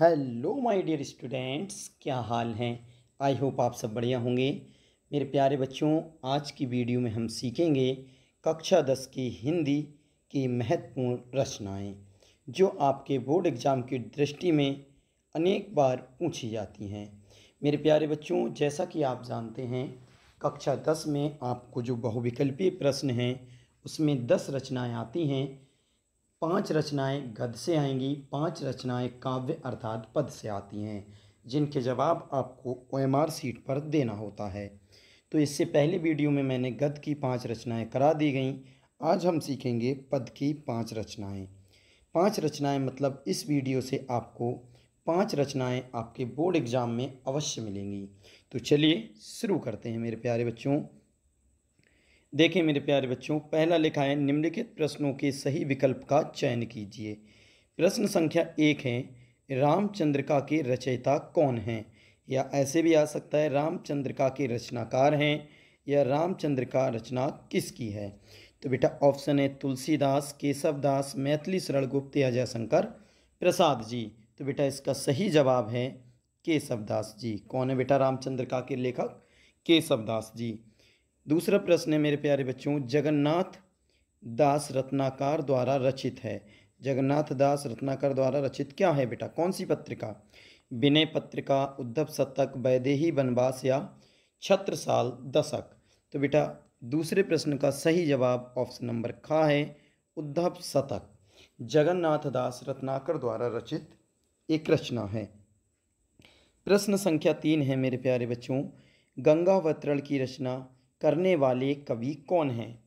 Hello my dear students, क्या हाल हैं। I hope आप सब बढ़िया होंगे। मेरे प्यारे बच्चों, आज की वीडियो में हम सीखेंगे कक्षा 10 की हिंदी की महत्वपूर्ण रचनाएं जो आपके बोर्ड एग्ज़ाम की दृष्टि में अनेक बार पूछी जाती हैं। मेरे प्यारे बच्चों, जैसा कि आप जानते हैं, कक्षा 10 में आपको जो बहुविकल्पीय प्रश्न हैं उसमें 10 रचनाएं आती हैं। 5 रचनाएं गद्य से आएंगी, 5 रचनाएं काव्य अर्थात पद से आती हैं, जिनके जवाब आपको OMR सीट पर देना होता है। तो इससे पहले वीडियो में मैंने गद्य की 5 रचनाएं करा दी गई। आज हम सीखेंगे पद की 5 रचनाएं। 5 रचनाएं मतलब इस वीडियो से आपको 5 रचनाएं आपके बोर्ड एग्ज़ाम में अवश्य मिलेंगी। तो चलिए शुरू करते हैं मेरे प्यारे बच्चों। देखें मेरे प्यारे बच्चों, पहला लिखा है निम्नलिखित प्रश्नों के सही विकल्प का चयन कीजिए। प्रश्न संख्या 1 है, रामचंद्रिका के रचयिता कौन हैं? या ऐसे भी आ सकता है रामचंद्रिका के रचनाकार हैं, या रामचंद्रिका रचना किसकी है? तो बेटा ऑप्शन है तुलसीदास, केशवदास, मैथिली शरण गुप्त या जयशंकर प्रसाद जी। तो बेटा इसका सही जवाब है केशवदास जी। कौन है बेटा रामचंद्रिका के लेखक? केशवदास जी। दूसरा प्रश्न है मेरे प्यारे बच्चों, जगन्नाथ दास रत्नाकर द्वारा रचित है। जगन्नाथ दास रत्नाकर द्वारा रचित क्या है बेटा? कौन सी पत्रिका? विनय पत्रिका, उद्धव शतक, वैदेही वनवास या छत्रसाल दशक। तो बेटा दूसरे प्रश्न का सही जवाब ऑप्शन नंबर ख है उद्धव शतक। जगन्नाथ दास रत्नाकर द्वारा रचित एक रचना है। प्रश्न संख्या 3 है मेरे प्यारे बच्चों, गंगावतरण की रचना करने वाले कवि कौन हैं?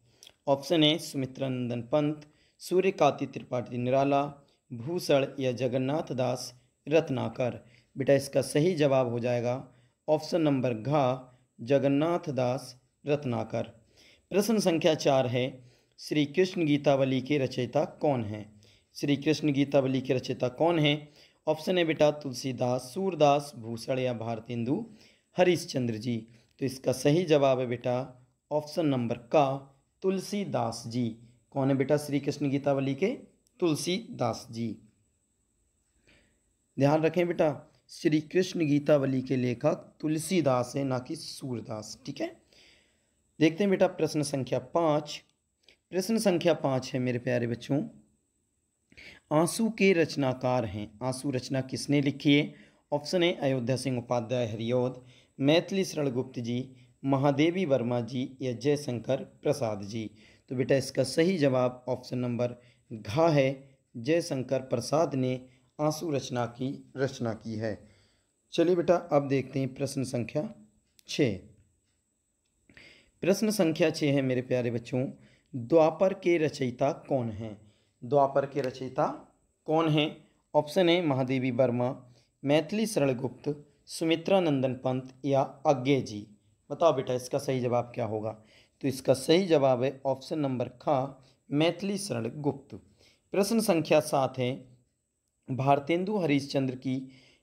ऑप्शन है सुमित्रानंदन पंत, सूर्यकांति त्रिपाठी निराला, भूषण या जगन्नाथ दास रत्नाकर। बेटा इसका सही जवाब हो जाएगा ऑप्शन नंबर घ, जगन्नाथ दास रत्नाकर। प्रश्न संख्या 4 है, श्री कृष्ण गीतावली के रचयिता कौन हैं? श्री कृष्ण गीतावली के रचयिता कौन हैं? ऑप्शन है बेटा तुलसीदास, सूरदास, भूषण या भारतेंदु हरिश्चंद्र जी। तो इसका सही जवाब है बेटा ऑप्शन नंबर का, तुलसीदास जी। कौन है बेटा श्री कृष्ण गीतावली के? तुलसीदास जी। ध्यान रखें बेटा, श्री कृष्ण गीतावली के लेखक तुलसीदास है, ना कि सूरदास। ठीक है, देखते हैं बेटा प्रश्न संख्या 5। प्रश्न संख्या 5 है मेरे प्यारे बच्चों, आंसू के रचनाकार हैं। आंसू रचना किसने लिखी है? ऑप्शन है अयोध्या सिंह उपाध्याय हरिऔध, मैथिली शरण गुप्त जी, महादेवी वर्मा जी या जयशंकर प्रसाद जी। तो बेटा इसका सही जवाब ऑप्शन नंबर घ है, जयशंकर प्रसाद ने आंसू रचना की है। चलिए बेटा अब देखते हैं प्रश्न संख्या 6। प्रश्न संख्या 6 है मेरे प्यारे बच्चों, द्वापर के रचयिता कौन हैं? द्वापर के रचयिता कौन हैं? ऑप्शन है महादेवी वर्मा, मैथिली शरण गुप्त, सुमित्रानंदन पंत या अज्ञे जी। बताओ बेटा इसका सही जवाब क्या होगा? तो इसका सही जवाब है ऑप्शन नंबर ख, मैथिली शरण गुप्त। प्रश्न संख्या 7 है, भारतेंदु हरिश्चंद्र की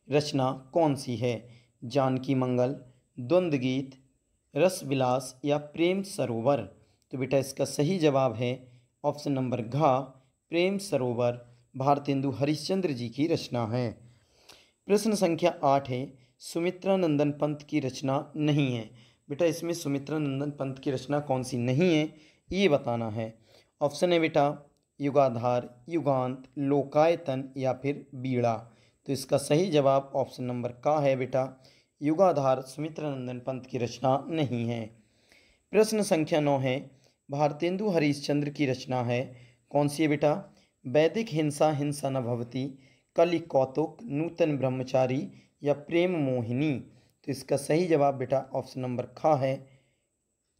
रचना कौन सी है? जानकी मंगल, द्वंद्व गीत, रस विलास या प्रेम सरोवर। तो बेटा इसका सही जवाब है ऑप्शन नंबर घ, प्रेम सरोवर भारतेंदु हरिश्चंद्र जी की रचना है। प्रश्न संख्या 8 है, सुमित्रानंदन पंत की रचना नहीं है। बेटा इसमें सुमित्रानंदन पंत की रचना कौन सी नहीं है ये बताना है। ऑप्शन है बेटा युगाधार, युगांत, लोकायतन या फिर बीड़ा। तो इसका सही जवाब ऑप्शन नंबर का है बेटा युगाधार सुमित्रानंदन पंत की रचना नहीं है। प्रश्न संख्या 9 है, भारतेंदु हरिश्चंद्र की रचना है कौन सी है बेटा? वैदिक हिंसा हिंसा न भवती, कलि कौतुक, नूतन ब्रह्मचारी या प्रेम मोहिनी। तो इसका सही जवाब बेटा ऑप्शन नंबर ख है,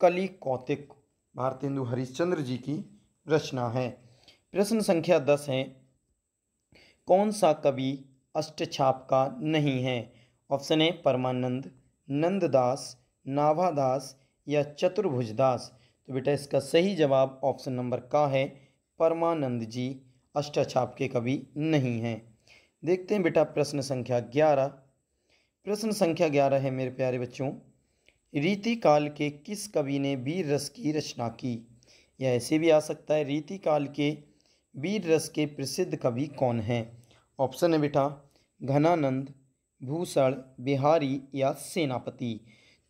कलि कौतिक भारतेंदु हरिश्चंद्र जी की रचना है। प्रश्न संख्या 10 है, कौन सा कवि अष्टछाप का नहीं है? ऑप्शन है परमानंद, नंददास, नाभादास या चतुर्भुजदास। तो बेटा इसका सही जवाब ऑप्शन नंबर का है, परमानंद जी अष्टछाप के कवि नहीं हैं। देखते हैं बेटा प्रश्न संख्या 11। प्रश्न संख्या 11 है मेरे प्यारे बच्चों, रीति काल के किस कवि ने वीर रस की रचना की? या ऐसे भी आ सकता है रीति काल के वीर रस के प्रसिद्ध कवि कौन हैं? ऑप्शन है बेटा घनानंद, भूषण, बिहारी या सेनापति।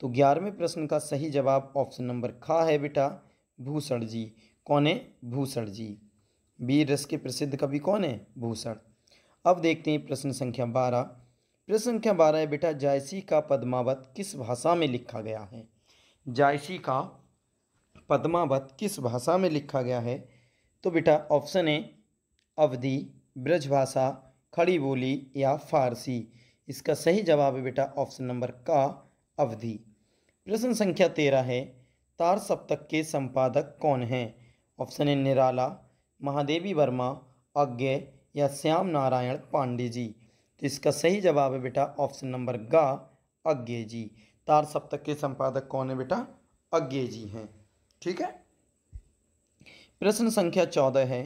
तो 11वें प्रश्न का सही जवाब ऑप्शन नंबर खा है बेटा, भूषण जी। कौन है? भूषण जी। वीर रस के प्रसिद्ध कवि कौन है? भूषण। अब देखते हैं प्रश्न संख्या 12। प्रश्न संख्या 12 है बेटा, जायसी का पद्मावत किस भाषा में लिखा गया है? जायसी का पद्मावत किस भाषा में लिखा गया है? तो बेटा ऑप्शन है अवधी, ब्रजभाषा, खड़ी बोली या फारसी। इसका सही जवाब है बेटा ऑप्शन नंबर का, अवधी। प्रश्न संख्या 13 है, तार सप्तक के संपादक कौन हैं? ऑप्शन है निराला, महादेवी वर्मा, अज्ञेय या श्याम नारायण पांडे जी। तो इसका सही जवाब है बेटा ऑप्शन नंबर गा, अज्ञेय जी। तार सप्तक के संपादक कौन है बेटा? अज्ञेय जी हैं। ठीक है। प्रश्न संख्या 14 है,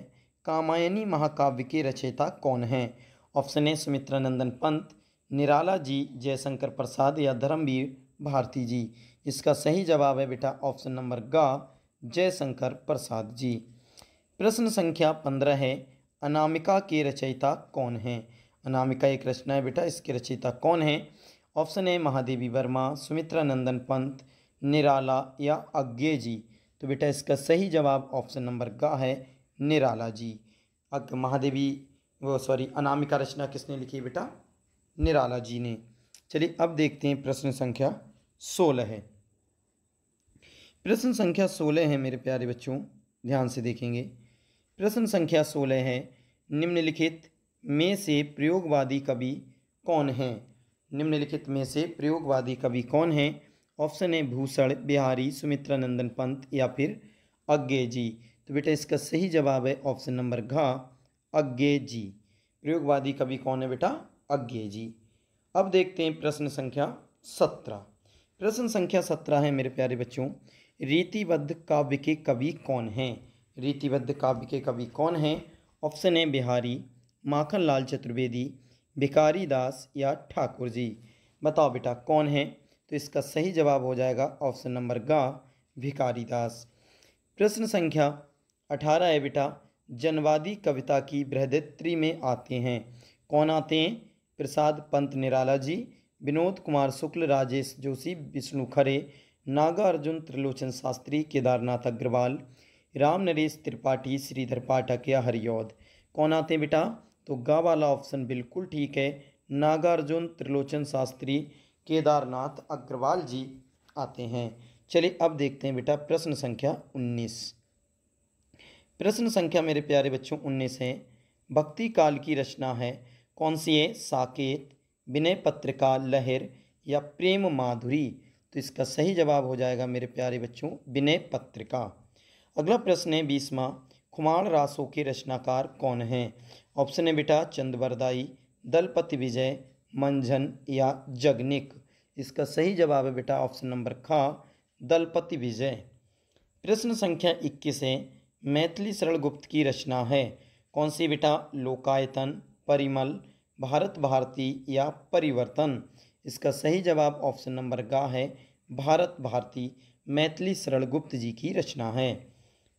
कामायनी महाकाव्य के रचयिता कौन हैं? ऑप्शन ए सुमित्रानंदन पंत, निराला जी, जयशंकर प्रसाद या धर्मवीर भारती जी। इसका सही जवाब है बेटा ऑप्शन नंबर गा, जयशंकर प्रसाद जी। प्रश्न संख्या 15 है, अनामिका के रचयिता कौन हैं? अनामिका एक रचना है बेटा, इसके रचयिता कौन हैं? ऑप्शन ए महादेवी वर्मा, सुमित्रानंदन पंत, निराला या अज्ञेय जी। तो बेटा इसका सही जवाब ऑप्शन नंबर गा है, निराला जी। महादेवी अनामिका रचना किसने लिखी बेटा? निराला जी ने। चलिए अब देखते हैं प्रश्न संख्या 16 है। प्रश्न संख्या 16 है मेरे प्यारे बच्चों, ध्यान से देखेंगे। प्रश्न संख्या 16 है, निम्नलिखित में से प्रयोगवादी कवि कौन हैं? निम्नलिखित में से प्रयोगवादी कवि कौन हैं? ऑप्शन है भूषण, बिहारी, सुमित्रानंदन पंत या फिर अज्ञेय जी। तो बेटा इसका सही जवाब है ऑप्शन नंबर घ, अज्ञेय जी। प्रयोगवादी कवि कौन है बेटा? अज्ञेय जी। अब देखते हैं प्रश्न संख्या 17। प्रश्न संख्या 17 है मेरे प्यारे बच्चों, रीतिबद्ध काव्य के कवि कौन हैं? रीतिबद्ध काव्य के कवि कौन हैं? ऑप्शन है बिहारी, माखनलाल चतुर्वेदी, भिखारी दास या ठाकुर जी। बताओ बेटा कौन है? तो इसका सही जवाब हो जाएगा ऑप्शन नंबर गा, भिखारी दास। प्रश्न संख्या 18 है बेटा, जनवादी कविता की बृहदित्री में आते हैं। कौन आते हैं? प्रसाद पंत निराला जी, विनोद कुमार शुक्ल, राजेश जोशी, विष्णु खरे, नागार्जुन त्रिलोचन शास्त्री, केदारनाथ अग्रवाल, राम नरेश त्रिपाठी, श्रीधर पाठक या हरिऔध। कौन आते हैं बेटा? तो गा वाला ऑप्शन बिल्कुल ठीक है, नागार्जुन त्रिलोचन शास्त्री, केदारनाथ अग्रवाल जी आते हैं। चलिए अब देखते हैं बेटा प्रश्न संख्या 19। प्रश्न संख्या मेरे प्यारे बच्चों 19 है, भक्ति काल की रचना है, कौन सी है? साकेत, विनय पत्रिका, लहर या प्रेम माधुरी। तो इसका सही जवाब हो जाएगा मेरे प्यारे बच्चों विनय पत्रिका। अगला प्रश्न है 20वां, खुमाण रासों के रचनाकार कौन हैं? ऑप्शन है बेटा चंदवरदाई, दलपति विजय, मंझन या जगनिक। इसका सही जवाब है बेटा ऑप्शन नंबर खा, दलपति विजय। प्रश्न संख्या 21 है, मैथिली सरल गुप्त की रचना है, कौन सी बेटा? लोकायतन, परिमल, भारत भारती या परिवर्तन। इसका सही जवाब ऑप्शन नंबर गा है, भारत भारती, मैथिली सरल गुप्त जी की रचना है।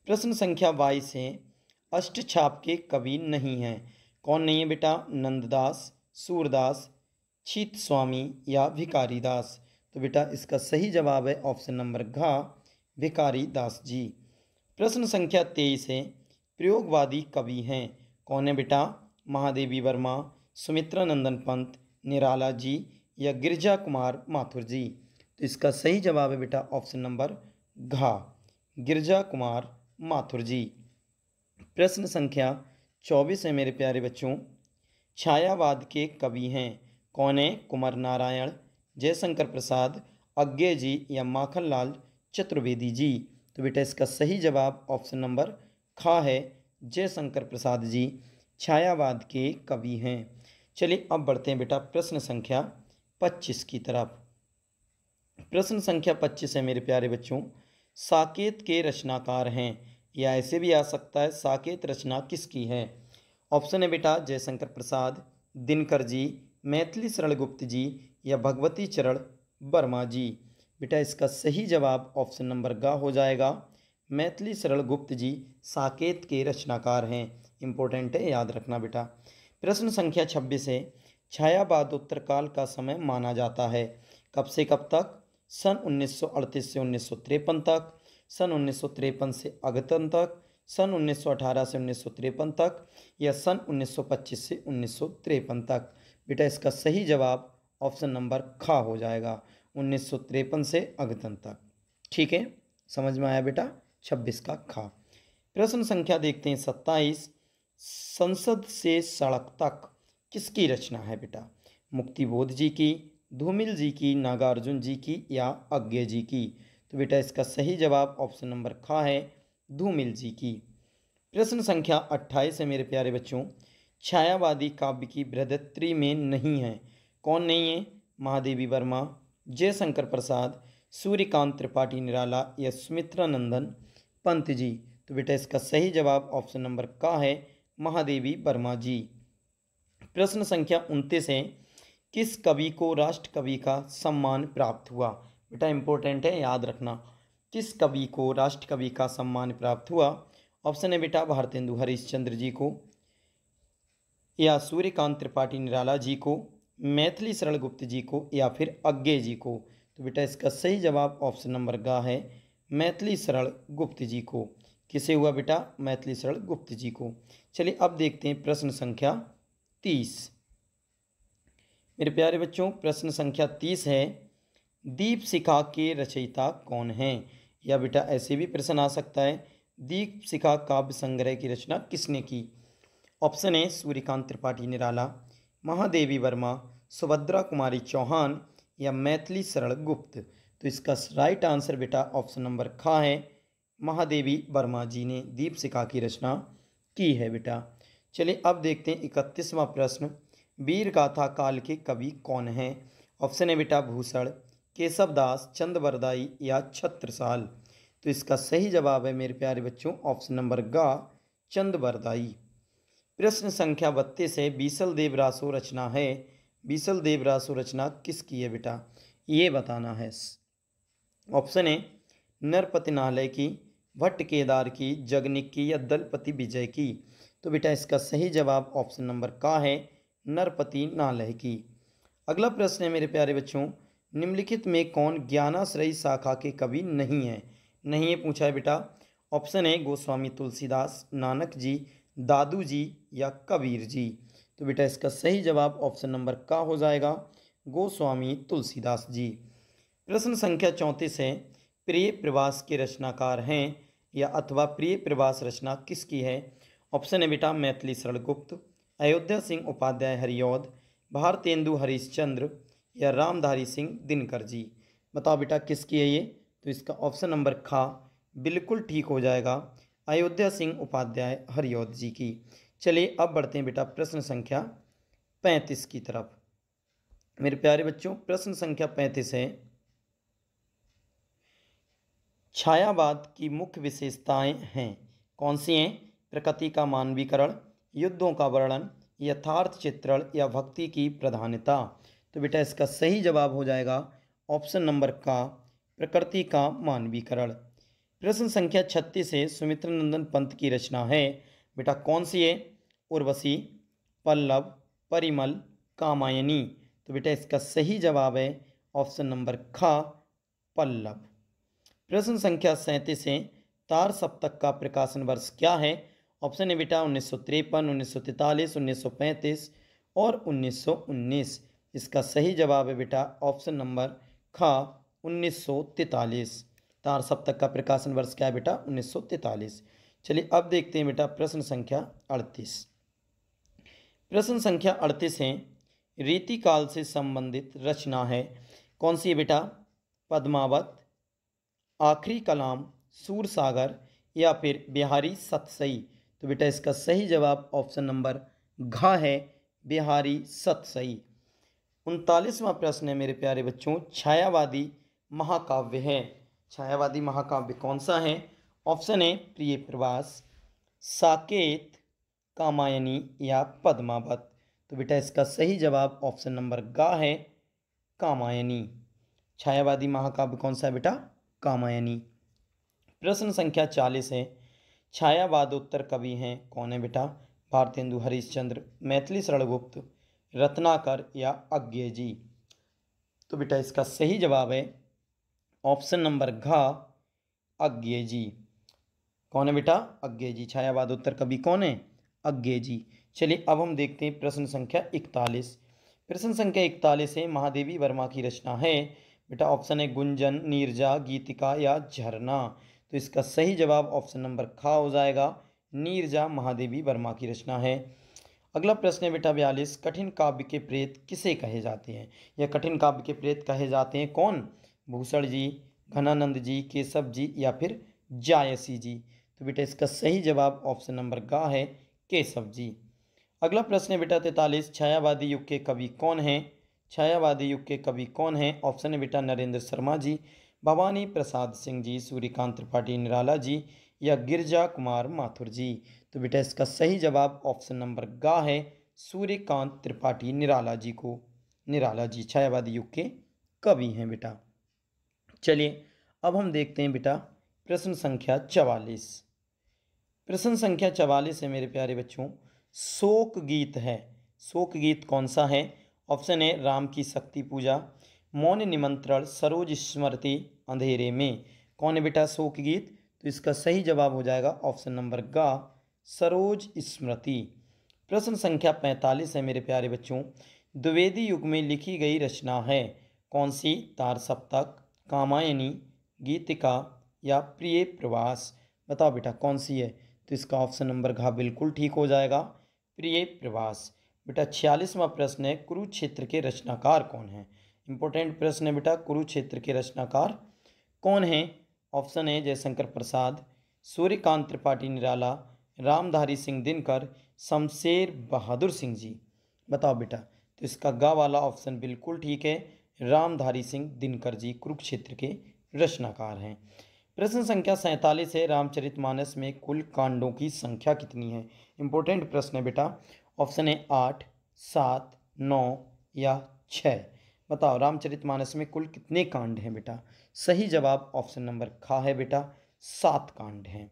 प्रश्न संख्या 22 है, अष्टछाप के कवि नहीं हैं, कौन नहीं है बेटा? नंददास, सूरदास, छीत स्वामी या भिखारी दास। तो बेटा इसका सही जवाब है ऑप्शन नंबर घा, भिखारी दास जी। प्रश्न संख्या 23 है, प्रयोगवादी कवि हैं, कौन है बेटा? महादेवी वर्मा, सुमित्रानंदन पंत, निराला जी या गिरजा कुमार माथुर जी। तो इसका सही जवाब है बेटा ऑप्शन नंबर घा, गिरजा कुमार माथुर जी। प्रश्न संख्या 24 है मेरे प्यारे बच्चों, छायावाद के कवि हैं, कौन है? कुमार नारायण, जयशंकर प्रसाद, अज्ञेय जी या माखनलाल चतुर्वेदी जी। तो बेटा इसका सही जवाब ऑप्शन नंबर खा है, जयशंकर प्रसाद जी छायावाद के कवि हैं। चलिए अब बढ़ते हैं बेटा प्रश्न संख्या 25 की तरफ। प्रश्न संख्या 25 है मेरे प्यारे बच्चों, साकेत के रचनाकार हैं, या ऐसे भी आ सकता है साकेत रचना किसकी है? ऑप्शन है बेटा जयशंकर प्रसाद, दिनकर जी, मैथिली शरण गुप्त जी या भगवती चरण वर्मा जी। बेटा इसका सही जवाब ऑप्शन नंबर गा हो जाएगा, मैथिली शरण गुप्त जी साकेत के रचनाकार हैं। इंपॉर्टेंट है, याद रखना बेटा। प्रश्न संख्या 26 है, छायावादोत्तर काल का समय माना जाता है। कब से कब तक? सन 1938 से 1953 तक, सन 1953 से अगतन तक, सन 1918 से 1953 तक, या सन 1925 से 1953 तक। बेटा इसका सही जवाब ऑप्शन नंबर ख हो जाएगा, 1953 से अगतन तक। ठीक है, समझ में आया बेटा? 26 का ख। प्रश्न संख्या देखते हैं 27। संसद से सड़क तक किसकी रचना है बेटा? मुक्तिबोध जी की, धूमिल जी की, नागार्जुन जी की, या अज्ञे जी की? तो बेटा इसका सही जवाब ऑप्शन नंबर ख है, धूमिल जी की। प्रश्न संख्या 28 है मेरे प्यारे बच्चों। छायावादी काव्य की बृहदत्री में नहीं है। कौन नहीं है? महादेवी वर्मा, जयशंकर प्रसाद, सूर्यकांत त्रिपाठी निराला, या सुमित्रा नंदन पंत जी? तो बेटा इसका सही जवाब ऑप्शन नंबर क है, महादेवी वर्मा जी। प्रश्न संख्या 29 है। किस कवि को राष्ट्र कवि का सम्मान प्राप्त हुआ? बेटा इंपॉर्टेंट है, याद रखना। किस कवि को राष्ट्र कवि का सम्मान प्राप्त हुआ? ऑप्शन है बेटा भारतेंदु हरिश्चंद्र जी को, या सूर्यकांत त्रिपाठी निराला जी को, मैथिली शरण गुप्त जी को, या फिर अज्ञे जी को? तो बेटा इसका सही जवाब ऑप्शन नंबर ग है, मैथिली शरण गुप्त जी को। किसे हुआ बेटा? मैथिली शरण गुप्त जी को। चलिए अब देखते हैं प्रश्न संख्या 30। मेरे प्यारे बच्चों प्रश्न संख्या 30 है। दीपशिखा के रचयिता कौन हैं? या बेटा ऐसे भी प्रश्न आ सकता है, दीपशिखा काव्य संग्रह की रचना किसने की? ऑप्शन है सूर्यकांत त्रिपाठी निराला, महादेवी वर्मा, सुभद्रा कुमारी चौहान, या मैथिली शरण गुप्त? तो इसका राइट आंसर बेटा ऑप्शन नंबर ख है, महादेवी वर्मा जी ने दीपशिखा की रचना की है बेटा। चलिए अब देखते हैं 31वां प्रश्न। वीर गाथा काल के कवि कौन हैं? ऑप्शन है बेटा भूषण, केशवदास, चंद्रवरदाई, या छत्रसाल? तो इसका सही जवाब है मेरे प्यारे बच्चों ऑप्शन नंबर ग, चंद्रवरदाई। प्रश्न संख्या 32 है। बीसल देव रासो रचना है। बीसल देव रासो रचना किसकी है बेटा? ये बताना है। ऑप्शन है नरपतिनालय की, भट्ट केदार की, जगनिक की, या दलपति विजय की? तो बेटा इसका सही जवाब ऑप्शन नंबर का है, नरपतिनालय की। अगला प्रश्न है मेरे प्यारे बच्चों, निम्नलिखित में कौन ज्ञानाश्रयी शाखा के कवि नहीं है? नहीं है पूछा है बेटा। ऑप्शन है गोस्वामी तुलसीदास, नानक जी, दादू जी, या कबीर जी? तो बेटा इसका सही जवाब ऑप्शन नंबर का हो जाएगा, गोस्वामी तुलसीदास जी। प्रश्न संख्या 34 है। प्रिय प्रवास के रचनाकार हैं, या अथवा प्रिय प्रवास रचना किसकी है? ऑप्शन है बेटा मैथिली शरण गुप्त, अयोध्या सिंह उपाध्याय हरिऔध, भारतेंदु हरिश्चंद्र, या रामधारी सिंह दिनकर जी? बताओ बेटा किसकी है ये? तो इसका ऑप्शन नंबर खा बिल्कुल ठीक हो जाएगा, अयोध्या सिंह उपाध्याय हरिऔध जी की। चलिए अब बढ़ते हैं बेटा प्रश्न संख्या 35 की तरफ। मेरे प्यारे बच्चों प्रश्न संख्या 35 है। छायावाद की मुख्य विशेषताएं हैं। कौन सी हैं? प्रकृति का मानवीकरण, युद्धों का वर्णन, यथार्थ चित्रण, या भक्ति की प्रधानता? तो बेटा इसका सही जवाब हो जाएगा ऑप्शन नंबर का, प्रकृति का मानवीकरण। प्रश्न संख्या 36 है। सुमित्रा नंदन पंत की रचना है। बेटा कौन सी है? उर्वशी, पल्लव, परिमल, कामायनी? तो बेटा इसका सही जवाब है ऑप्शन नंबर ख, पल्लव। प्रश्न संख्या 37 है। तार सप्तक का प्रकाशन वर्ष क्या है? ऑप्शन है बेटा 1953, 1943, 1935, और 1919। इसका सही जवाब है बेटा ऑप्शन नंबर ख, 1943। तार सप्तक का प्रकाशन वर्ष क्या है बेटा? 1943। चलिए अब देखते हैं बेटा प्रश्न संख्या 38। प्रश्न संख्या 38 है। रीतिकाल से संबंधित रचना है। कौन सी है बेटा? पद्मावत, आखिरी कलाम, सूरसागर, या फिर बिहारी सतसई? तो बेटा इसका सही जवाब ऑप्शन नंबर घ है, बिहारी सतसई। 39वां प्रश्न है मेरे प्यारे बच्चों, छायावादी महाकाव्य है। छायावादी महाकाव्य कौन सा है? ऑप्शन है प्रिय प्रवास, साकेत, कामायनी, या पद्मावत? तो बेटा इसका सही जवाब ऑप्शन नंबर ग है, कामायनी। छायावादी महाकाव्य कौन सा है बेटा? कामायनी। प्रश्न संख्या 40 है। छायावादोत्तर कवि हैं। कौन है बेटा? भारतेंदु हरिश्चंद्र, मैथिली शरण गुप्त, रत्नाकर या अज्ञे जी। तो बेटा इसका सही जवाब है ऑप्शन नंबर घ, अज्ञे जी। कौन है बेटा? अज्ञे जी। छायावाद उत्तर कवि कौन है? अज्ञे जी। चलिए अब हम देखते हैं प्रश्न संख्या 41। प्रश्न संख्या 41 है, महादेवी वर्मा की रचना है। बेटा ऑप्शन है गुंजन, नीरजा, गीतिका या झरना। तो इसका सही जवाब ऑप्शन नंबर ख हो जाएगा, नीरजा महादेवी वर्मा की रचना है। अगला प्रश्न है बेटा 42, कठिन काव्य के प्रेत किसे कहे जाते हैं? या कठिन काव्य के प्रेत कहे जाते हैं कौन? भूषण जी, घनानंद जी, केशव जी या फिर जायसी जी। तो बेटा इसका सही जवाब ऑप्शन नंबर ग है, केशव जी। अगला प्रश्न है बेटा 43, छायावादी युग के कवि कौन हैं? छायावादी युग के कवि कौन हैं? ऑप्शन है बेटा नरेंद्र शर्मा जी, भवानी प्रसाद सिंह जी, सूर्यकांत त्रिपाठी निराला जी या गिरजा कुमार माथुर जी। तो बेटा इसका सही जवाब ऑप्शन नंबर ग है, सूर्यकांत त्रिपाठी निराला जी को। निराला जी छायावादी युग के कवि हैं बेटा। चलिए अब हम देखते हैं बेटा प्रश्न संख्या 44। प्रश्न संख्या 44 है मेरे प्यारे बच्चों, शोक गीत है। शोक गीत कौन सा है? ऑप्शन है राम की शक्ति पूजा, मौन निमंत्रण, सरोज स्मृति, अंधेरे में। कौन है बेटा शोक गीत? तो इसका सही जवाब हो जाएगा ऑप्शन नंबर ग, सरोज स्मृति। प्रश्न संख्या 45 है मेरे प्यारे बच्चों, द्विवेदी युग में लिखी गई रचना है। कौन सी? तार सप्तक, कामायनी, गीतिका या प्रिय प्रवास। बताओ बेटा कौन सी है? तो इसका ऑप्शन नंबर घ बिल्कुल ठीक हो जाएगा, प्रिय प्रवास। बेटा 46वां प्रश्न है, कुरुक्षेत्र के रचनाकार कौन है? इंपॉर्टेंट प्रश्न है बेटा, कुरुक्षेत्र के रचनाकार कौन है? ऑप्शन है जयशंकर प्रसाद, सूर्यकांत त्रिपाठी निराला, रामधारी सिंह दिनकर, शमशेर बहादुर सिंह जी। बताओ बेटा। तो इसका गा वाला ऑप्शन बिल्कुल ठीक है, रामधारी सिंह दिनकर जी कुरुक्षेत्र के रचनाकार हैं। प्रश्न संख्या 47 है, रामचरितमानस में कुल कांडों की संख्या कितनी है? इंपॉर्टेंट प्रश्न है बेटा। ऑप्शन है 8, 7, 9 या 6। बताओ रामचरितमानस में कुल कितने कांड हैं बेटा? सही जवाब ऑप्शन नंबर ख है बेटा, 7 कांड हैं।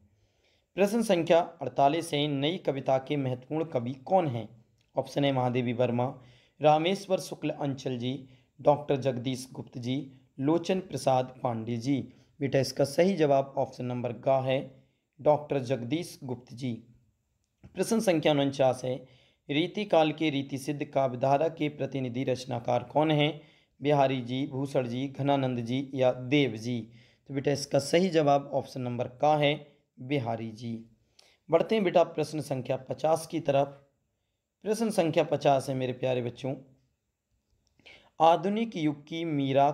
प्रश्न संख्या 48 है, नई कविता के महत्वपूर्ण कवि कौन हैं? ऑप्शन है महादेवी वर्मा, रामेश्वर शुक्ल अंचल जी, डॉक्टर जगदीश गुप्त जी, लोचन प्रसाद पांडे जी। बेटा इसका सही जवाब ऑप्शन नंबर ग है, डॉक्टर जगदीश गुप्त जी। प्रश्न संख्या 49 है, रीतिकाल के रीति सिद्ध काव्यधारा के प्रतिनिधि रचनाकार कौन हैं? बिहारी जी, भूषण जी, घनानंद जी या देव जी। तो बेटा इसका सही जवाब ऑप्शन नंबर का है, बिहारी जी। बढ़ते हैं बेटा प्रश्न संख्या 50 की तरफ। प्रश्न संख्या 50 है मेरे प्यारे बच्चों, आधुनिक युग की मीरा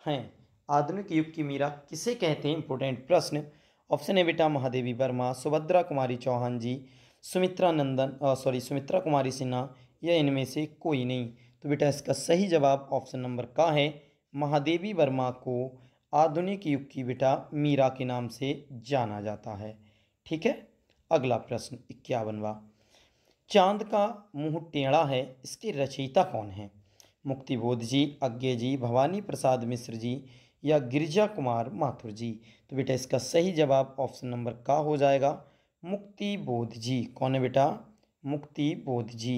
हैं। आधुनिक युग की मीरा किसे कहते हैं? इंपोर्टेंट प्रश्न। ऑप्शन है बेटा महादेवी वर्मा, सुभद्रा कुमारी चौहान जी, सुमित्रा कुमारी सिन्हा या इनमें से कोई नहीं। तो बेटा इसका सही जवाब ऑप्शन नंबर का है, महादेवी वर्मा को आधुनिक युग की बेटा मीरा के नाम से जाना जाता है। ठीक है। अगला प्रश्न 51वां, चांद का मुंह टेढ़ा है, इसके रचयिता कौन है? मुक्तिबोध जी, अज्ञे जी, भवानी प्रसाद मिश्र जी या गिरजा कुमार माथुर जी। तो बेटा इसका सही जवाब ऑप्शन नंबर का हो जाएगा, मुक्तिबोध जी। कौन है बेटा? मुक्तिबोध जी।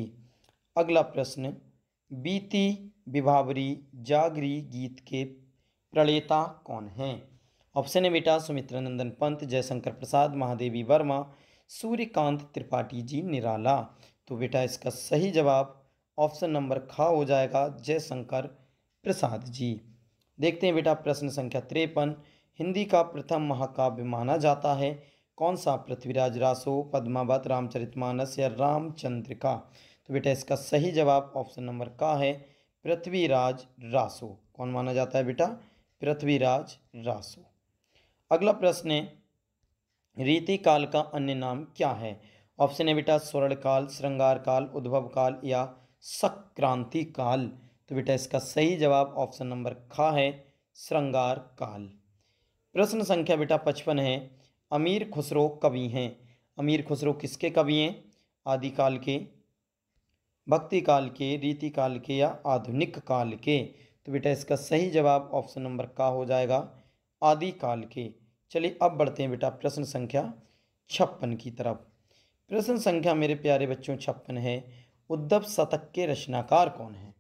अगला प्रश्न, बीती विभावरी जागरी गीत के प्रणेता कौन हैं? ऑप्शन है बेटा सुमित्रानंदन पंत, जयशंकर प्रसाद, महादेवी वर्मा, सूर्यकांत त्रिपाठी जी निराला। तो बेटा इसका सही जवाब ऑप्शन नंबर ख हो जाएगा, जयशंकर प्रसाद जी। देखते हैं बेटा प्रश्न संख्या 53, हिंदी का प्रथम महाकाव्य माना जाता है कौन सा? पृथ्वीराज रासो, पद्मावत, रामचरितमानस या रामचंद्रिका। तो बेटा इसका सही जवाब ऑप्शन नंबर का है, पृथ्वीराज रासो। कौन माना जाता है बेटा? पृथ्वीराज रासो। अगला प्रश्न है, रीति काल का अन्य नाम क्या है? ऑप्शन है बेटा स्वर्ण काल, श्रृंगार काल, उद्भव काल या संक्रांति काल। तो बेटा इसका सही जवाब ऑप्शन नंबर ख है, श्रृंगार काल। प्रश्न संख्या बेटा 55 है, अमीर खुसरो कवि हैं। अमीर खुसरो किसके कवि हैं? आदिकाल के, भक्ति काल के, रीति काल के या आधुनिक काल के। तो बेटा इसका सही जवाब ऑप्शन नंबर का हो जाएगा, आदिकाल के। चलिए अब बढ़ते हैं बेटा प्रश्न संख्या 56 की तरफ। प्रश्न संख्या मेरे प्यारे बच्चों 56 है, उद्धव शतक के रचनाकार कौन है?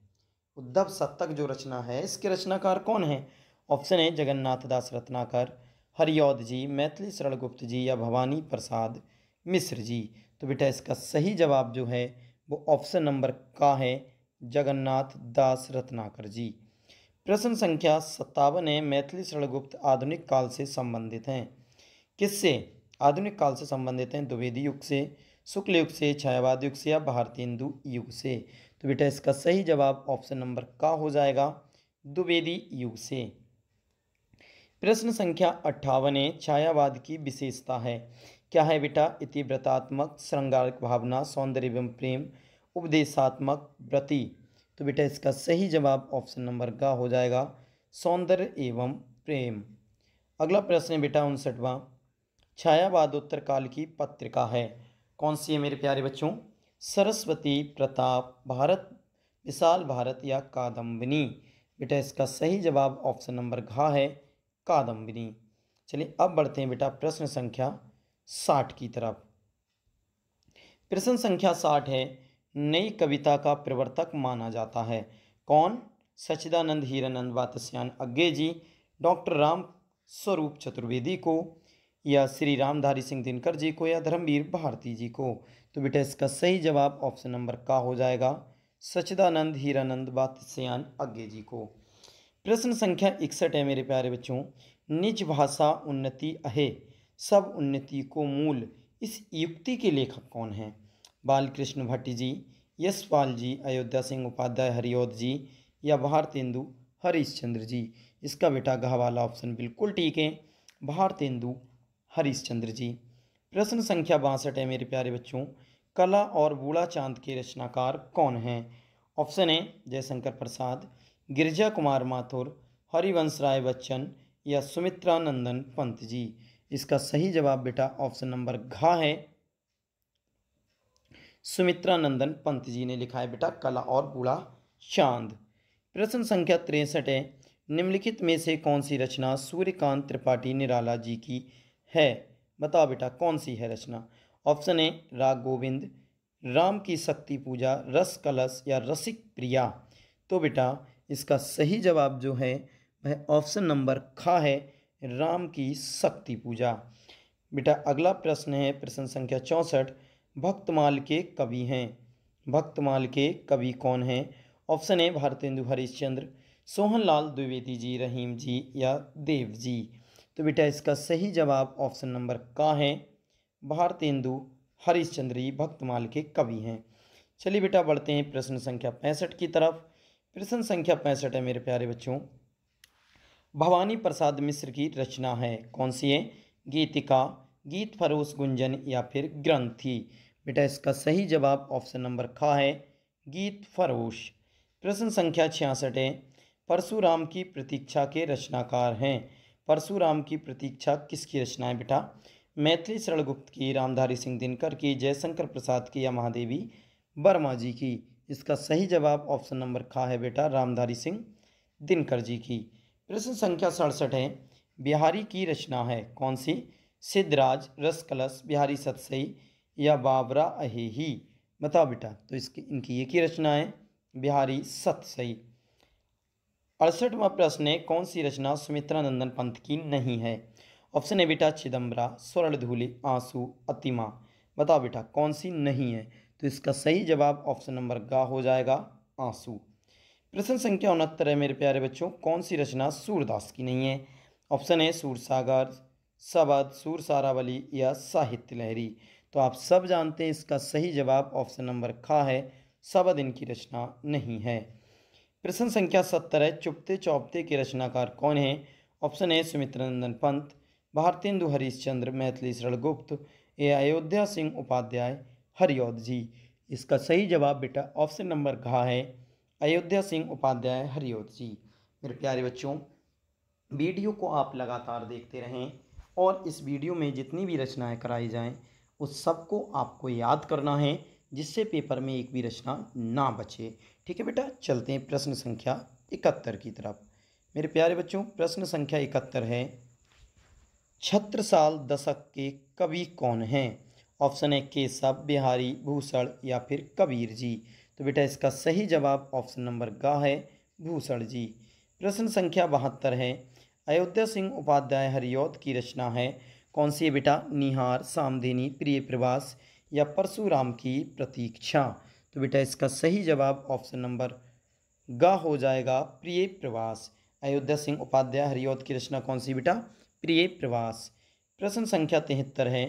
उद्धव शतक जो रचना है इसके रचनाकार कौन है? ऑप्शन है जगन्नाथ दास रत्नाकर, हरिऔध जी, मैथिली शरण गुप्त जी या भवानी प्रसाद मिश्र जी। तो बेटा इसका सही जवाब जो है वो ऑप्शन नंबर का है, जगन्नाथ दास रत्नाकर जी। प्रश्न संख्या 57 है, मैथिली शरण गुप्त आधुनिक काल से संबंधित हैं। किससे आधुनिक काल से संबंधित हैं? द्विवेदी युग से, शुक्ल युग से, छायावाद युग से या भारतेंदु युग से। तो बेटा इसका सही जवाब ऑप्शन नंबर का हो जाएगा, द्विवेदी युग से। प्रश्न संख्या 58 है, छायावाद की विशेषता है। क्या है बेटा? इतिव्रतात्मक, श्रृंगारिक भावना, सौंदर्य एवं प्रेम, उपदेशात्मक, व्रति। तो बेटा इसका सही जवाब ऑप्शन नंबर का हो जाएगा, सौंदर्य एवं प्रेम। अगला प्रश्न है बेटा 59वां, छायावादोत्तर काल की पत्रिका है। कौन सी है मेरे प्यारे बच्चों? सरस्वती, प्रताप, भारत, विशाल भारत या कादम्बिनी। बेटा इसका सही जवाब ऑप्शन नंबर घ है, कादम्बिनी। चलिए अब बढ़ते हैं बेटा प्रश्न संख्या 60 की तरफ। प्रश्न संख्या 60 है, नई कविता का प्रवर्तक माना जाता है। कौन? सच्चिदानंद हीरानंद वात्स्यायन अज्ञे जी, डॉक्टर राम स्वरूप चतुर्वेदी को, या श्री रामधारी सिंह दिनकर जी को, या धर्मवीर भारती जी को। तो बेटा इसका सही जवाब ऑप्शन नंबर का हो जाएगा, सच्चिदानंद हीरानंद वात्स्यायन अज्ञे जी को। प्रश्न संख्या 61 है मेरे प्यारे बच्चों, निज भाषा उन्नति अहे सब उन्नति को मूल, इस युक्ति के लेखक कौन हैं? बालकृष्ण भट्ट जी, यशपाल जी, अयोध्या सिंह उपाध्याय हरिऔध जी या भारतेंदु हरिश्चंद्र जी। इसका बेटा घ वाला ऑप्शन बिल्कुल ठीक है, भारतेंदु हरिश्चंद्र जी। प्रश्न संख्या 62 है मेरे प्यारे बच्चों, कला और बूढ़ा चांद के रचनाकार कौन हैं? ऑप्शन है जयशंकर प्रसाद, गिरिजा कुमार माथुर, हरिवंश राय बच्चन या सुमित्रा नंदन पंत जी। इसका सही जवाब बेटा ऑप्शन नंबर घ है, सुमित्रा नंदन पंत जी ने लिखा है बेटा कला और बूढ़ा चांद। प्रश्न संख्या 63 है, निम्नलिखित में से कौन सी रचना सूर्यकांत त्रिपाठी निराला जी की है? बताओ बेटा कौन सी है रचना? ऑप्शन है राग गोविंद, राम की शक्ति पूजा, रस कलश या रसिक प्रिया। तो बेटा इसका सही जवाब जो है वह ऑप्शन नंबर ख है, राम की शक्ति पूजा। बेटा अगला प्रश्न है प्रश्न संख्या 64, भक्तमाल के कवि हैं। भक्तमाल के कवि कौन हैं? ऑप्शन है भारतेंदु हरिश्चंद्र, सोहनलाल द्विवेदी जी, रहीम जी या देव जी। तो बेटा इसका सही जवाब ऑप्शन नंबर का है, भारतेंदु हरिश्चंद्र ही भक्तमाल के कवि हैं। चलिए बेटा बढ़ते हैं प्रश्न संख्या 65 की तरफ। प्रश्न संख्या 65 है मेरे प्यारे बच्चों, भवानी प्रसाद मिश्र की रचना है। कौन सी है? गीतिका, गीत फरोश गुंजन या फिर ग्रंथि। बेटा इसका सही जवाब ऑप्शन नंबर ख है, गीत फरोश। प्रश्न संख्या 66 है, परशुराम की प्रतीक्षा के रचनाकार हैं। परशुराम की प्रतीक्षा किसकी रचना है बेटा? मैथिली शरण गुप्त की, रामधारी सिंह दिनकर की, जयशंकर प्रसाद की या महादेवी वर्मा जी की। इसका सही जवाब ऑप्शन नंबर ख है बेटा, रामधारी सिंह दिनकर जी की। प्रश्न संख्या 67 है, बिहारी की रचना है। कौन सी? सिद्धराज, रस कलश, बिहारी सतसई या बाबरा अहेही। बताओ बेटा। तो इसकी इनकी एक ही रचना है, बिहारी सतसई। 68वां प्रश्न है, कौन सी रचना सुमित्रा नंदन पंत की नहीं है? ऑप्शन है बेटा चिदम्बरा, स्वर्णधूलि, आंसू, अतिमा। बताओ बेटा कौन सी नहीं है? तो इसका सही जवाब ऑप्शन नंबर ग हो जाएगा, आंसू। प्रश्न संख्या 69 है मेरे प्यारे बच्चों, कौन सी रचना सूरदास की नहीं है? ऑप्शन है सूरसागर, सबद, सूर सारावली या साहित्य लहरी। तो आप सब जानते हैं इसका सही जवाब ऑप्शन नंबर ख है, सबद इनकी रचना नहीं है। प्रश्न संख्या 70 है, चुपते चौपते के रचनाकार कौन है? ऑप्शन है सुमित्रा नंदन पंत, भारतेंदु हरिश्चंद्र, मैथिली शरण गुप्त या अयोध्या सिंह उपाध्याय हरिऔध जी। इसका सही जवाब बेटा ऑप्शन नंबर घ है, अयोध्या सिंह उपाध्याय हरिऔध जी। मेरे प्यारे बच्चों, वीडियो को आप लगातार देखते रहें और इस वीडियो में जितनी भी रचनाएं कराई जाएं उस सबको आपको याद करना है, जिससे पेपर में एक भी रचना ना बचे। ठीक है बेटा, चलते हैं प्रश्न संख्या 71 की तरफ। मेरे प्यारे बच्चों, प्रश्न संख्या 71 है, छत्रसाल दशक के कवि कौन हैं? ऑप्शन है केशव, बिहारी, भूषण या फिर कबीर जी। तो बेटा इसका सही जवाब ऑप्शन नंबर ग है भूषण जी। प्रश्न संख्या 72 है, अयोध्या सिंह उपाध्याय हरिऔध की रचना है, कौन सी है बेटा? निहार, सामधेनी, प्रिय प्रवास या परशुराम की प्रतीक्षा। तो बेटा इसका सही जवाब ऑप्शन नंबर ग हो जाएगा प्रिय प्रवास। अयोध्या सिंह उपाध्याय हरिऔध की रचना कौन सी बेटा? प्रिय प्रवास। प्रश्न संख्या 73 है,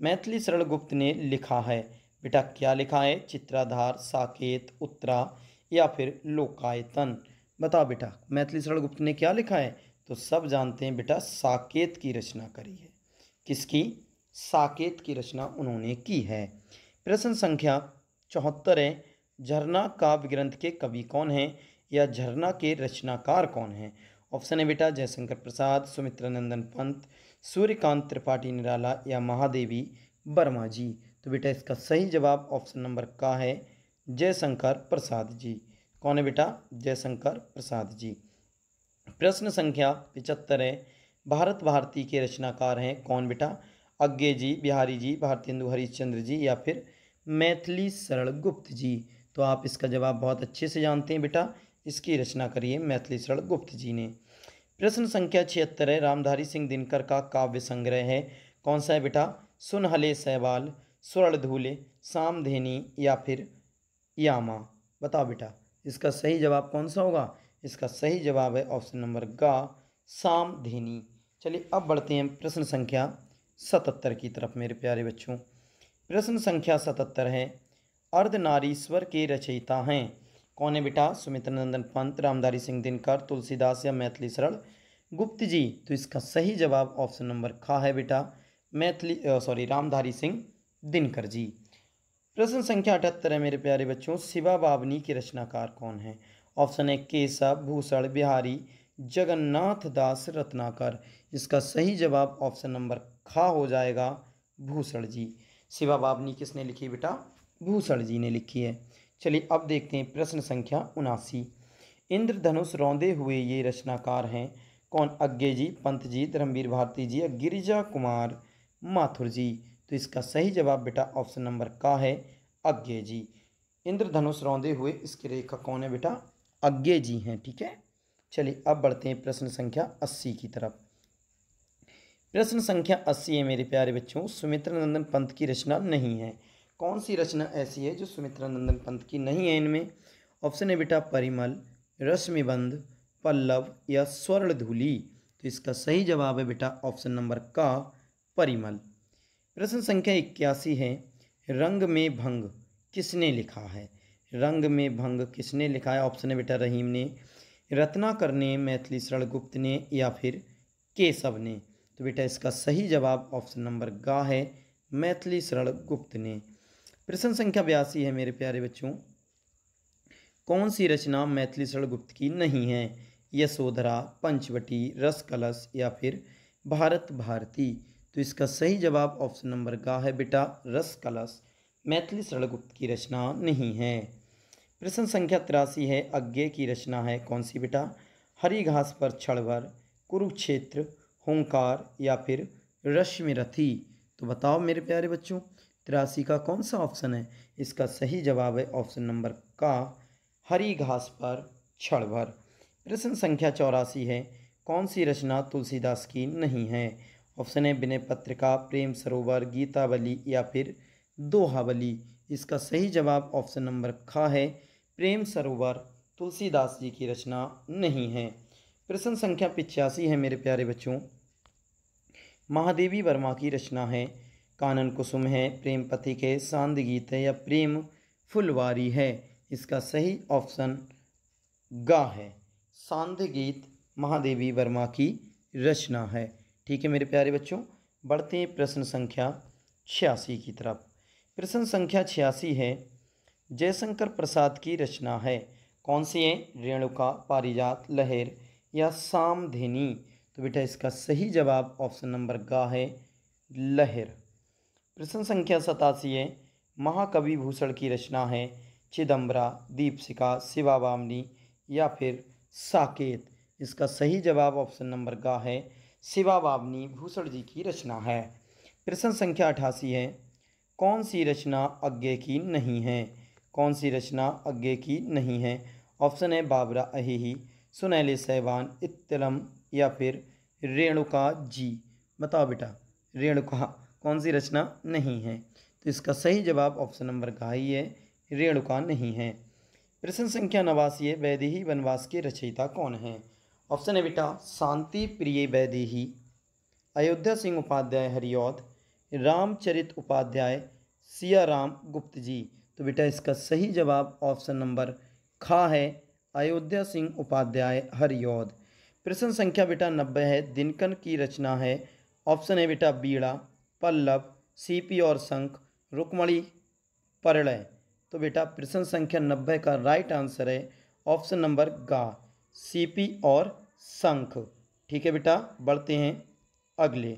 मैथिली शरण गुप्त ने लिखा है, बेटा क्या लिखा है? चित्राधार, साकेत, उत्तरा या फिर लोकायतन। बताओ बेटा मैथिली शरण गुप्त ने क्या लिखा है? तो सब जानते हैं बेटा साकेत की रचना करी है। किसकी? साकेत की रचना उन्होंने की है। प्रश्न संख्या 74 है, झरना काव्य ग्रंथ के कवि कौन हैं या झरना के रचनाकार कौन हैं? ऑप्शन है बेटा जयशंकर प्रसाद, सुमित्रानंदन पंत, सूर्यकांत त्रिपाठी निराला या महादेवी वर्मा जी। तो बेटा इसका सही जवाब ऑप्शन नंबर का है जयशंकर प्रसाद जी। कौन है बेटा? जयशंकर प्रसाद जी। प्रश्न संख्या 75 है, भारत भारती के रचनाकार हैं कौन बेटा? अज्ञे जी, बिहारी जी, भारतेंदु हरिश्चंद्र जी या फिर मैथिली शरण गुप्त जी। तो आप इसका जवाब बहुत अच्छे से जानते हैं बेटा, इसकी रचना करिए मैथिली शरण गुप्त जी ने। प्रश्न संख्या 76 है, रामधारी सिंह दिनकर का काव्य संग्रह है, कौन सा है बेटा? सुनहले सैबाल, स्वर्णधूले, सामधेनी या फिर यामा। बताओ बेटा इसका सही जवाब कौन सा होगा? इसका सही जवाब है ऑप्शन नंबर ग सामधेनी। चलिए अब बढ़ते हैं प्रश्न संख्या 77 की तरफ मेरे प्यारे बच्चों। प्रश्न संख्या 77 है, अर्धनारीश्वर के रचयिता हैं कौन है बेटा? सुमित्रानंदन पंत, रामधारी सिंह दिनकर, तुलसीदास या मैथिली शरण गुप्त जी। तो इसका सही जवाब ऑप्शन नंबर ख है बेटा रामधारी सिंह दिनकर जी। प्रश्न संख्या 78 है मेरे प्यारे बच्चों, शिवा बावनी के रचनाकार कौन है? ऑप्शन है केशव, भूषण, बिहारी, जगन्नाथ दास रत्नाकर। इसका सही जवाब ऑप्शन नंबर ख हो जाएगा भूषण जी। शिवा बावनी किसने लिखी बेटा? भूषण जी ने लिखी है। चलिए अब देखते हैं प्रश्न संख्या 79, इंद्रधनुष रौंदे हुए ये रचनाकार हैं कौन? अज्ञे जी, पंत जी, धर्मवीर भारती जी या गिरिजा कुमार माथुर जी। तो इसका सही जवाब बेटा ऑप्शन नंबर का है अज्ञे जी। इंद्रधनुष रौंदे हुए इसके लेखक कौन है बेटा? अज्ञे जी हैं। ठीक है, चलिए अब बढ़ते हैं प्रश्न संख्या 80 की तरफ। प्रश्न संख्या 80 है मेरे प्यारे बच्चों, सुमित्रानंदन पंत की रचना नहीं है, कौन सी रचना ऐसी है जो सुमित्रानंदन पंत की नहीं है? इनमें ऑप्शन है बेटा परिमल, रश्मिबंध, पल्लव या स्वर्णधूली। तो इसका सही जवाब है बेटा ऑप्शन नंबर का परिमल। प्रश्न संख्या 81 है, रंग में भंग किसने लिखा है? रंग में भंग किसने लिखा है? ऑप्शन है बेटा रहीम ने, रत्नाकर ने, मैथिली शरण गुप्त ने या फिर केशव ने। तो बेटा इसका सही जवाब ऑप्शन नंबर ग है मैथिली शरण गुप्त ने। प्रश्न संख्या 82 है मेरे प्यारे बच्चों, कौन सी रचना मैथिली शरण गुप्त की नहीं है? यशोधरा, पंचवटी, रस कलश या फिर भारत भारती। तो इसका सही जवाब ऑप्शन नंबर ग है बेटा रस कलश, मैथिली शरण गुप्त की रचना नहीं है। प्रश्न संख्या 83 है, अज्ञे की रचना है कौन सी बेटा? हरी घास पर क्षणभर, कुरुक्षेत्र, होंकार या फिर रश्मिरथी। तो बताओ मेरे प्यारे बच्चों 83 का कौन सा ऑप्शन है? इसका सही जवाब है ऑप्शन नंबर का हरी घास पर क्षणभर। प्रश्न संख्या 84 है, कौन सी रचना तुलसीदास की नहीं है? ऑप्शन है विनय पत्रिका, प्रेम सरोवर, गीतावली या फिर दोहावली। इसका सही जवाब ऑप्शन नंबर ख है प्रेम सरोवर, तुलसीदास जी की रचना नहीं है। प्रश्न संख्या 85 है मेरे प्यारे बच्चों, महादेवी वर्मा की रचना है, कानन कुसुम है, प्रेम पथिक है, सांद गीत है या प्रेम फुलवारी है। इसका सही ऑप्शन ग है सांद गीत महादेवी वर्मा की रचना है। ठीक है मेरे प्यारे बच्चों, बढ़ते हैं प्रश्न संख्या 86 की तरफ। प्रश्न संख्या 86 है, जयशंकर प्रसाद की रचना है, कौन सी है? रेणुका, पारिजात, लहर या सामधेनी। तो बेटा इसका सही जवाब ऑप्शन नंबर ग है लहर। प्रश्न संख्या 87 है, महाकवि भूषण की रचना है, चिदम्बरा, दीपशिखा, शिवा बामनी या फिर साकेत। इसका सही जवाब ऑप्शन नंबर ग है शिवा बामनी भूषण जी की रचना है। प्रश्न संख्या 88 है, कौन सी रचना अज्ञे की नहीं है? कौन सी रचना अज्ञे की नहीं है? ऑप्शन है बाबरा अहिही, सुनैले सैवान, इत्तलम या फिर रेणुका जी। बताओ बेटा, रेणुका कौन सी रचना नहीं है? तो इसका सही जवाब ऑप्शन नंबर का ही है, रेणुका नहीं है। प्रश्न संख्या 89, वैदेही वनवास के रचयिता कौन है? ऑप्शन है बेटा शांति प्रिय वैदेही, अयोध्या सिंह उपाध्याय हरिऔध, रामचरित उपाध्याय, सियाराम गुप्त जी। तो बेटा इसका सही जवाब ऑप्शन नंबर खा है, अयोध्या सिंह उपाध्याय हरिऔध। प्रश्न संख्या बेटा 90 है, दिनकन की रचना है। ऑप्शन है बेटा बीड़ा, पल्लव, सीपी और शंख, रुक्मणी, परलय। तो बेटा प्रश्न संख्या 90 का राइट आंसर है ऑप्शन नंबर गा, सीपी और शंख। ठीक है बेटा, बढ़ते हैं अगले।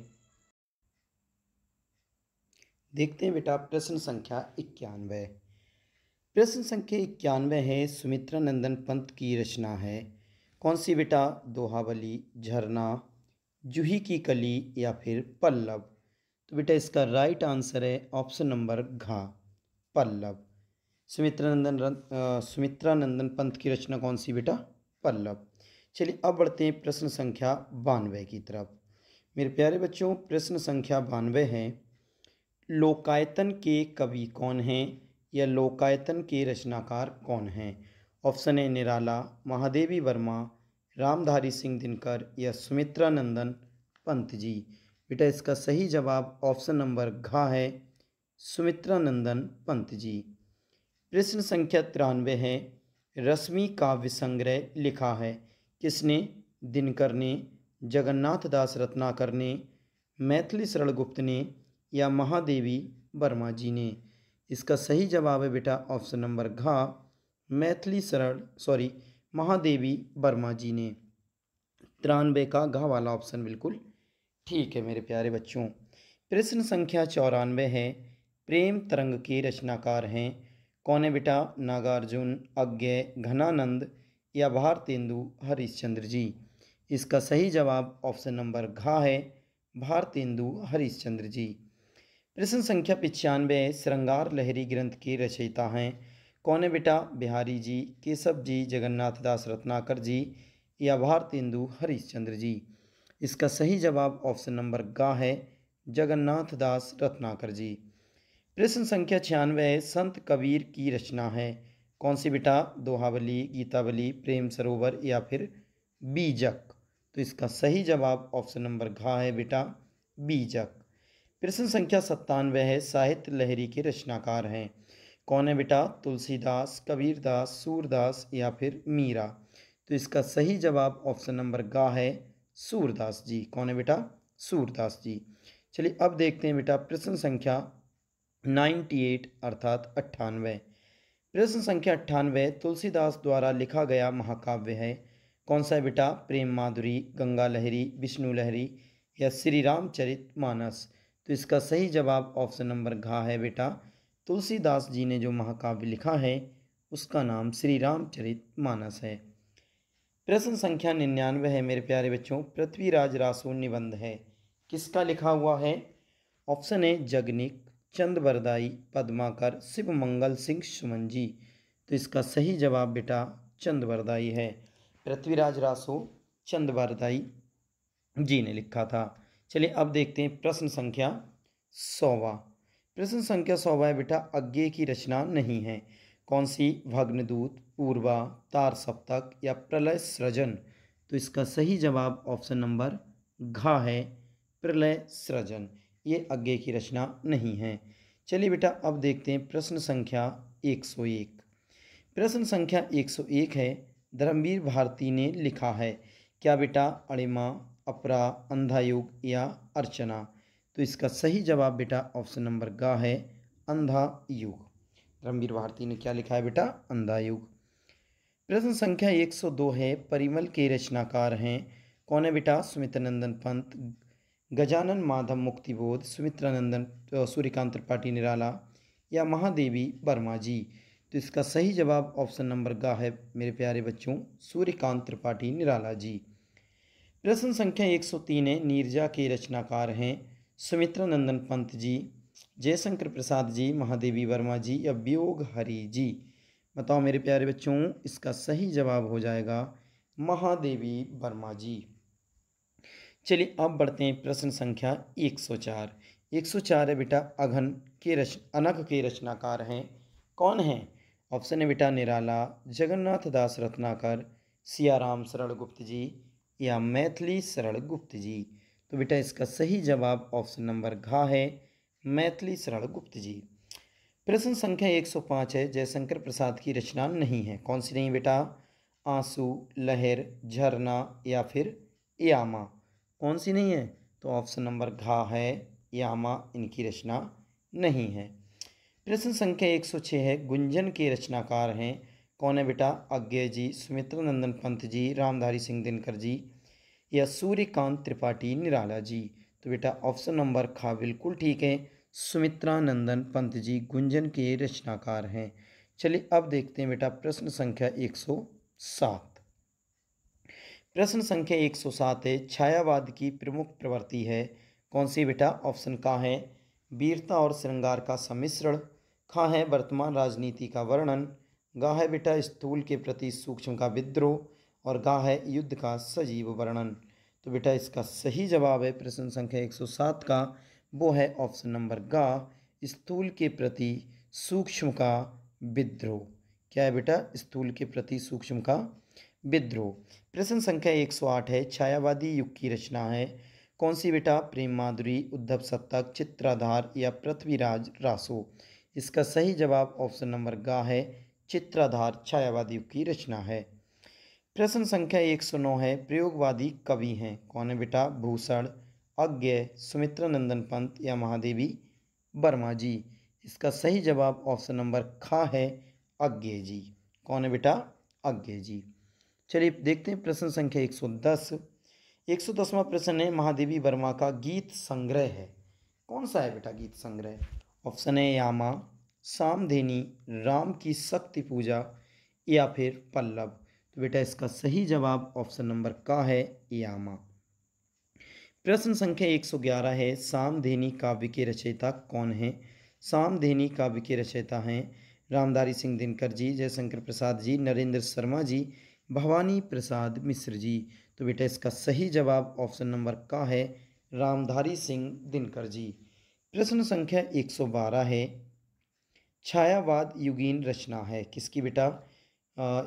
देखते हैं बेटा प्रश्न संख्या 91। प्रश्न संख्या 91 है, सुमित्रा नंदन पंत की रचना है। कौन सी बेटा? दोहावली, झरना, जूही की कली या फिर पल्लव। तो बेटा इसका राइट आंसर है ऑप्शन नंबर घा, पल्लव। सुमित्रा नंदन पंत की रचना कौन सी बेटा? पल्लव। चलिए अब बढ़ते हैं प्रश्न संख्या 92 की तरफ। मेरे प्यारे बच्चों, प्रश्न संख्या 92 है, लोकायतन के कवि कौन हैं या लोकायतन के रचनाकार कौन हैं? ऑप्शन है निराला, महादेवी वर्मा, रामधारी सिंह दिनकर या सुमित्रा नंदन पंत जी। बेटा इसका सही जवाब ऑप्शन नंबर घ है, सुमित्रा नंदन पंत जी। प्रश्न संख्या 93 है, रश्मि काव्य संग्रह लिखा है किसने? दिनकर ने, जगन्नाथ दास रत्नाकर ने, मैथिली शरण गुप्त ने या महादेवी वर्मा जी ने। इसका सही जवाब है बेटा ऑप्शन नंबर घ, महादेवी वर्मा जी ने। 93 का घ वाला ऑप्शन बिल्कुल ठीक है मेरे प्यारे बच्चों। प्रश्न संख्या 94 है, प्रेम तरंग के रचनाकार हैं। कौन है बेटा? नागार्जुन, अज्ञे, घनानंद या भारतेंदु हरिश्चंद्र जी। इसका सही जवाब ऑप्शन नंबर घ है, भारतेंदु हरिश्चंद्र जी। प्रश्न संख्या 95 है, श्रृंगार लहरी ग्रंथ के रचयिता हैं। कौन है बेटा? बिहारी जी, केशव जी, जगन्नाथ दास रत्नाकर जी या भारतेंदु हरिश्चंद्र जी। इसका सही जवाब ऑप्शन नंबर ग है, जगन्नाथ दास रत्नाकर जी। प्रश्न संख्या 96 है, संत कबीर की रचना है। कौन सी बेटा? दोहावली, गीतावली, प्रेम सरोवर या फिर बीजक। तो इसका सही जवाब ऑप्शन नंबर घ है बेटा, बीजक। प्रश्न संख्या 97 है, साहित्य लहरी के रचनाकार हैं। कौन है बेटा? तुलसीदास, कबीरदास, सूरदास या फिर मीरा। तो इसका सही जवाब ऑप्शन नंबर ग है, सूरदास जी। कौन है बेटा? सूरदास जी। चलिए अब देखते हैं बेटा प्रश्न संख्या 98 अर्थात 98। प्रश्न संख्या 98, तुलसीदास द्वारा लिखा गया महाकाव्य है। कौन सा है बेटा? प्रेम माधुरी, गंगा लहरी, विष्णु लहरी या श्री रामचरित मानस। तो इसका सही जवाब ऑप्शन नंबर घ है बेटा, तुलसीदास जी ने जो महाकाव्य लिखा है उसका नाम श्री रामचरित मानस है। प्रश्न संख्या 99 है मेरे प्यारे बच्चों, पृथ्वीराज रासो निबंध है, किसका लिखा हुआ है? ऑप्शन है जगनिक, चंदबरदाई, पद्माकर, शिव मंगल सिंह सुमन जी। तो इसका सही जवाब बेटा चंदबरदाई है, पृथ्वीराज रासो चंदबरदाई जी ने लिखा था। चलिए अब देखते हैं प्रश्न संख्या 100। प्रश्न संख्या 100 है बेटा, अज्ञे की रचना नहीं है। कौन सी? भग्नदूत, पूर्वा, तार सप्तक या प्रलय सृजन। तो इसका सही जवाब ऑप्शन नंबर घ है, प्रलय सृजन। ये अज्ञे की रचना नहीं है। चलिए बेटा अब देखते हैं प्रश्न संख्या 101। प्रश्न संख्या 101 है, धर्मवीर भारती ने लिखा है। क्या बेटा? अणिमा, अपरा, अंधा युग या अर्चना। तो इसका सही जवाब बेटा ऑप्शन नंबर ग है, अंधा युग। धर्मवीर भारती ने क्या लिखा है बेटा? अंधा युग। प्रश्न संख्या 102 है, परिमल के रचनाकार हैं। कौन है बेटा? सुमित्रानंदन पंत, गजानन माधव मुक्तिबोध, सुमित्रानंदन सूर्यकांत त्रिपाठी निराला या महादेवी वर्मा जी। तो इसका सही जवाब ऑप्शन नंबर ग है मेरे प्यारे बच्चों, सूर्यकांत त्रिपाठी निराला जी। प्रश्न संख्या 103 है, नीरजा के रचनाकार हैं। सुमित्रानंदन पंत जी, जयशंकर प्रसाद जी, महादेवी वर्मा जी या वियोग हरि जी? बताओ मेरे प्यारे बच्चों, इसका सही जवाब हो जाएगा महादेवी वर्मा जी। चलिए अब बढ़ते हैं प्रश्न संख्या 104। 104 है बेटा, अनक के रचनाकार हैं, कौन हैं? ऑप्शन है बेटा निराला, जगन्नाथ दास रत्नाकर, सियाराम शरण गुप्त जी या मैथिली शरण गुप्त जी? तो बेटा इसका सही जवाब ऑप्शन नंबर घ है, मैथिली शरण गुप्त जी। प्रश्न संख्या 105 है, जयशंकर प्रसाद की रचना नहीं है, कौन सी नहीं बेटा? आंसू, लहर, झरना या फिर यामा? कौन सी नहीं है? तो ऑप्शन नंबर घ है, यामा इनकी रचना नहीं है। प्रश्न संख्या 106 है, गुंजन के रचनाकार हैं, कौन है बेटा? अज्ञे जी, सुमित्रा नंदन पंत जी, रामधारी सिंह दिनकर जी या सूर्यकांत त्रिपाठी निराला जी? तो बेटा ऑप्शन नंबर ख बिल्कुल ठीक है, सुमित्रा नंदन पंत जी गुंजन के रचनाकार हैं। चलिए अब देखते हैं बेटा प्रश्न संख्या 107। प्रश्न संख्या 107 है, छायावाद की प्रमुख प्रवृत्ति है, कौन सी बेटा? ऑप्शन का है वीरता और श्रृंगार का सम्मिश्रण, खा है वर्तमान राजनीति का वर्णन, गा है बेटा स्थूल के प्रति सूक्ष्म का विद्रोह और गा है युद्ध का सजीव वर्णन? तो बेटा इसका सही जवाब है प्रश्न संख्या 107 का, वो है ऑप्शन नंबर गा, स्थूल के प्रति सूक्ष्म का विद्रोह। क्या है बेटा? स्थूल के प्रति सूक्ष्म का विद्रोह। प्रश्न संख्या 108 है, छायावादी युग की रचना है, कौन सी बेटा? प्रेम माधुरी, उद्धव सत्तक, चित्राधार या पृथ्वीराज रासो? इसका सही जवाब ऑप्शन नंबर गा है, चित्राधार छायावादी युग की रचना है। प्रश्न संख्या 109 है, प्रयोगवादी कवि हैं, कौन है बेटा? भूषण, अज्ञे, सुमित्रा नंदन पंत या महादेवी वर्मा जी? इसका सही जवाब ऑप्शन नंबर ख है, अज्ञे जी। कौन है बेटा? अज्ञे जी। चलिए देखते हैं प्रश्न संख्या 110। 110वां प्रश्न है, महादेवी वर्मा का गीत संग्रह है, कौन सा है बेटा गीत संग्रह? ऑप्शन है यामा, सामधेनी, राम की शक्ति पूजा या फिर पल्लव? तो बेटा इसका सही जवाब ऑप्शन नंबर का है, यामा। प्रश्न संख्या 111 है, सामधेनी काव्य के रचयिता कौन है? सामधेनी काव्य के रचयिता हैं रामधारी सिंह दिनकर जी, जयशंकर प्रसाद जी, नरेंद्र शर्मा जी, भवानी प्रसाद मिश्र जी? तो बेटा इसका सही जवाब ऑप्शन नंबर का है, रामधारी सिंह दिनकर जी। प्रश्न संख्या 112 है, छायावाद युगीन रचना है, किसकी बेटा?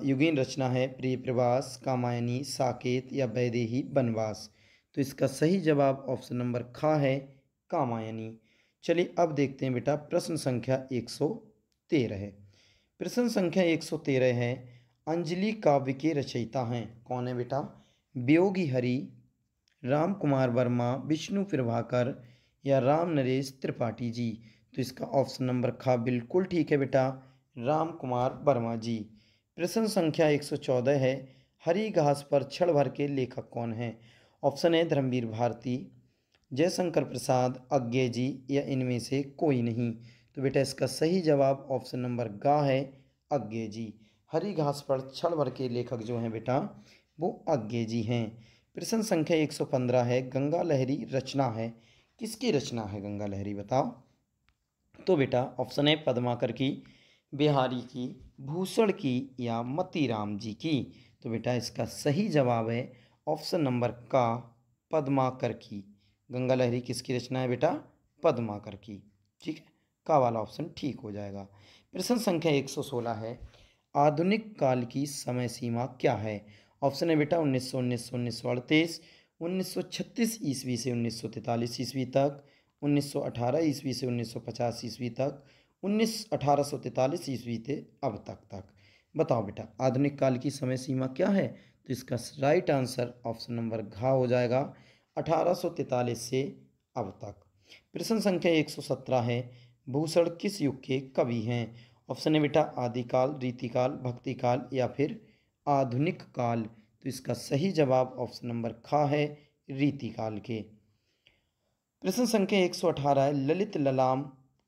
युगीन रचना है प्रिय प्रवास, कामायनी, साकेत या वैदेही वनवास? तो इसका सही जवाब ऑप्शन नंबर ख है, कामायनी। चलिए अब देखते हैं बेटा प्रश्न संख्या 113 है। प्रश्न संख्या 113 है, अंजलि काव्य के रचयिता हैं, कौन है बेटा? वियोगी हरि, राम कुमार वर्मा, विष्णु प्रभाकर या राम नरेश त्रिपाठी जी? तो इसका ऑप्शन नंबर ख बिल्कुल ठीक है बेटा, राम कुमार वर्मा जी। प्रश्न संख्या 114 है, हरी घास पर क्षण भर के लेखक कौन हैं? ऑप्शन है धर्मवीर भारती, जयशंकर प्रसाद, अज्ञे जी या इनमें से कोई नहीं? तो बेटा इसका सही जवाब ऑप्शन नंबर गा है, अज्ञे जी। हरी घास पर क्षण भर के लेखक जो हैं बेटा वो अज्ञे जी हैं। प्रश्न संख्या 115 है, गंगा लहरी रचना है, किसकी रचना है गंगा लहरी बताओ? तो बेटा ऑप्शन है पद्माकर की, बिहारी की, भूषण की या मतीराम जी की? तो बेटा इसका सही जवाब है ऑप्शन नंबर का, पद्माकर की। गंगा लहरी किसकी रचना है बेटा? पद्माकर की। ठीक है, का वाला ऑप्शन ठीक हो जाएगा। प्रश्न संख्या 116 है, आधुनिक काल की समय सीमा क्या है? ऑप्शन है बेटा 1919 से 1938, 1936 ईस्वी से 1943 ईस्वी तक, 1918 ईस्वी से 1950 ईस्वी तक, 1843 ईस्वी से अब तक। बताओ बेटा आधुनिक काल की समय सीमा क्या है? तो इसका राइट आंसर ऑप्शन नंबर घ हो जाएगा, 1843 से अब तक। प्रश्न संख्या 117 है, भूषण किस युग के कवि हैं? ऑप्शन है बेटा आदिकाल, रीतिकाल, भक्तिकाल या फिर आधुनिक काल? तो इसका सही जवाब ऑप्शन नंबर ख है, रीतिकाल के। प्रश्न संख्या 118 है, ललित ललाम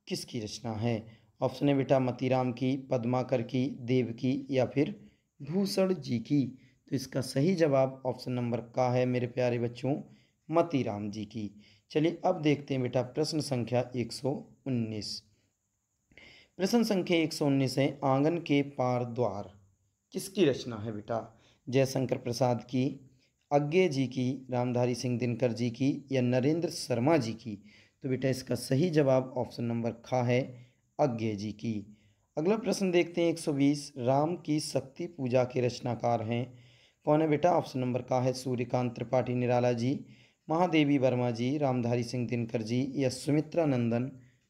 किसकी रचना है? ऑप्शन है बेटा मतीराम की, पद्माकर की, देव की या फिर भूषण जी की? तो इसका सही जवाब ऑप्शन नंबर का है मेरे प्यारे बच्चों, मतीराम जी की। चलिए अब देखते हैं बेटा प्रश्न संख्या 119 119। प्रश्न संख्या 119 है, आंगन के पार द्वार किसकी रचना है बेटा? जयशंकर प्रसाद की, अज्ञे जी की, रामधारी सिंह दिनकर जी की या नरेंद्र शर्मा जी की? तो बेटा इसका सही जवाब ऑप्शन नंबर ख है, अज्ञे जी की। अगला प्रश्न देखते हैं 120, राम की शक्ति पूजा के रचनाकार हैं कौन है बेटा? ऑप्शन नंबर का है सूर्यकांत त्रिपाठी निराला जी, महादेवी वर्मा जी, रामधारी सिंह दिनकर जी या सुमित्रा नंदन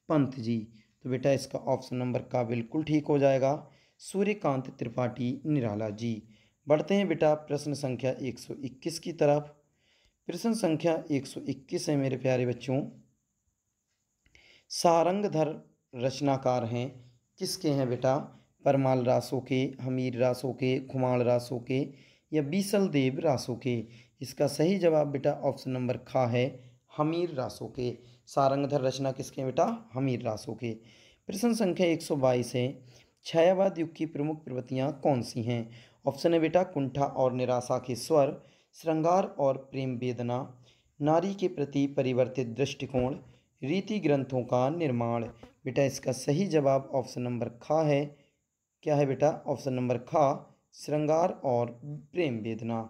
पंत जी? तो बेटा इसका ऑप्शन नंबर का बिल्कुल ठीक हो जाएगा, सूर्यकांत त्रिपाठी निराला जी। बढ़ते हैं बेटा प्रश्न संख्या 121 की तरफ। प्रश्न संख्या 121 है मेरे प्यारे बच्चों, सारंगधर रचनाकार हैं किसके हैं बेटा? परमाल रासो के, हमीर रासो के, खुमाण रासो के या बीसल देव रासो के? इसका सही जवाब बेटा ऑप्शन नंबर ख है, हमीर रासो के। सारंगधर रचना किसके हैं बेटा? हमीर रासो के। प्रश्न संख्या 122 है, छायावाद युग की प्रमुख प्रवृत्तियाँ कौन सी हैं? ऑप्शन है बेटा कुंठा और निराशा के स्वर, श्रृंगार और प्रेम वेदना, नारी के प्रति परिवर्तित दृष्टिकोण, रीति ग्रंथों का निर्माण? बेटा इसका सही जवाब ऑप्शन नंबर ख है, क्या है बेटा? ऑप्शन नंबर ख, श्रृंगार और प्रेम वेदना।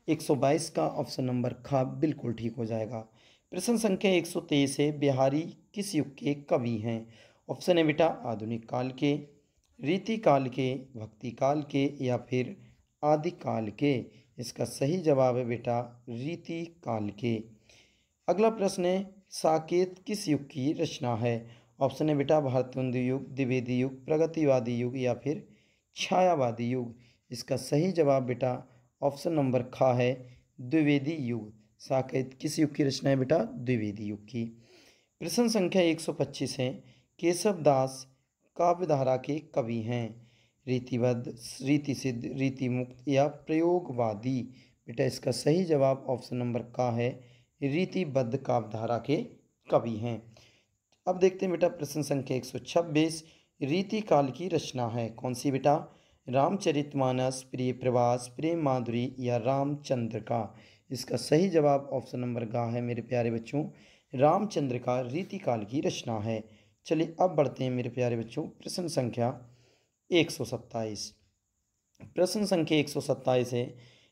122 का ऑप्शन नंबर ख बिल्कुल ठीक हो जाएगा। प्रश्न संख्या 123 है, बिहारी किस युग के कवि हैं? ऑप्शन है बेटा आधुनिक काल के, रीति काल के, भक्ति काल के या फिर आदि काल के? इसका सही जवाब है बेटा रीति काल के। अगला प्रश्न है, साकेत किस युग की रचना है? ऑप्शन है बेटा भारतेंदु युग, द्विवेदी युग, प्रगतिवादी युग या फिर छायावादी युग? इसका सही जवाब बेटा ऑप्शन नंबर ख है, द्विवेदी युग। साकेत किस युग की रचना है बेटा? द्विवेदी युग की। प्रश्न संख्या 125 है, केशव दास काव्यधारा के कवि हैं? रीतिबद्ध, रीति सिद्ध, रीति मुक्त या प्रयोगवादी? बेटा इसका सही जवाब ऑप्शन नंबर का है, रीतिबद्ध काव्यधारा के कवि हैं। अब देखते हैं बेटा प्रश्न संख्या 126, रीति काल की रचना है कौन सी बेटा? रामचरितमानस, प्रिय प्रवास, प्रेम माधुरी या रामचंद्र का? इसका सही जवाब ऑप्शन नंबर गा है मेरे प्यारे बच्चों, रामचंद्र का रीति काल की रचना है। चलिए अब बढ़ते हैं मेरे प्यारे बच्चों प्रश्न संख्या 127। प्रश्न संख्या 127 है,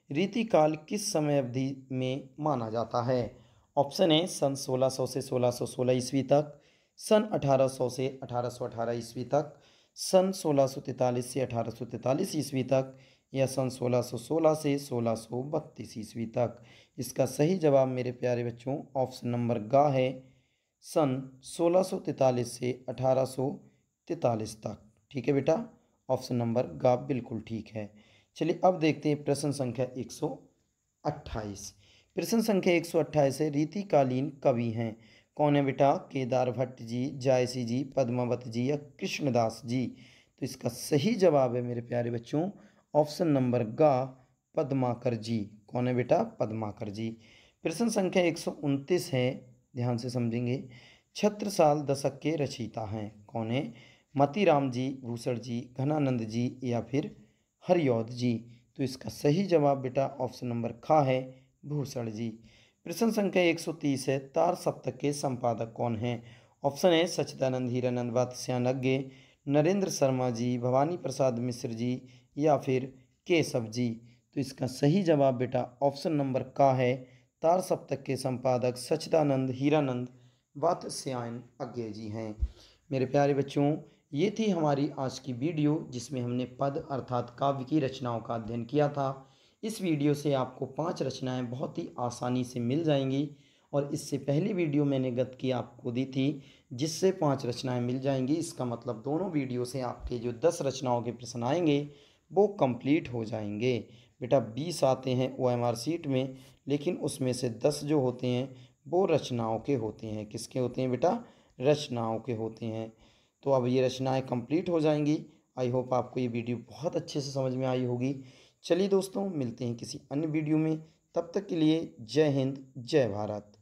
रीति काल किस समय अवधि में माना जाता है? ऑप्शन है सन 1600 से 1616 ईस्वी तक, सन 1800 से 1818 ईस्वी तक, सन 1643 से 1843 ईस्वी तक या सन 1616 से 1632 ईस्वी तक? इसका सही जवाब मेरे प्यारे बच्चों ऑप्शन नंबर गा है, सन 1643 से 1843 तक। ठीक है बेटा, ऑप्शन नंबर गा बिल्कुल ठीक है। चलिए अब देखते हैं प्रश्न संख्या 128। प्रश्न संख्या 128 है, रीतिकालीन कवि हैं कौन है बेटा? केदार भट्ट जी, जायसी जी, पद्मावत जी या कृष्णदास जी? तो इसका सही जवाब है मेरे प्यारे बच्चों ऑप्शन नंबर गा, पद्माकर जी। कौन है बेटा? पद्माकर जी। प्रश्न संख्या 129 है, ध्यान से समझेंगे, छत्रसाल दशक के रचयिता हैं कौन है? मतीराम जी, भूषण जी, घनानंद जी या फिर हरिऔध जी? तो इसका सही जवाब बेटा ऑप्शन नंबर ख है, भूषण जी। प्रश्न संख्या 130 है, तार सप्तक के संपादक कौन हैं? ऑप्शन है सच्चिदानंद हीरानंद वात्स्यायन, नरेंद्र शर्मा जी, भवानी प्रसाद मिश्र जी या फिर केशव जी? तो इसका सही जवाब बेटा ऑप्शन नंबर का है, तार सप्तक के संपादक सच्चिदानंद हीरानंद वात्स्यायन जी हैं। मेरे प्यारे बच्चों, ये थी हमारी आज की वीडियो जिसमें हमने पद अर्थात काव्य की रचनाओं का अध्ययन किया था। इस वीडियो से आपको 5 रचनाएं बहुत ही आसानी से मिल जाएंगी और इससे पहली वीडियो मैंने गत की आपको दी थी जिससे 5 रचनाएं मिल जाएंगी। इसका मतलब दोनों वीडियो से आपके जो 10 रचनाओं के प्रश्न आएंगे वो कंप्लीट हो जाएंगे। बेटा 20 आते हैं OMR शीट में, लेकिन उसमें से 10 जो होते हैं वो रचनाओं के होते हैं। किसके होते हैं बेटा? रचनाओं के होते हैं। तो अब ये रचनाएं कंप्लीट हो जाएंगी। आई होप आपको ये वीडियो बहुत अच्छे से समझ में आई होगी। चलिए दोस्तों, मिलते हैं किसी अन्य वीडियो में। तब तक के लिए जय हिंद, जय भारत।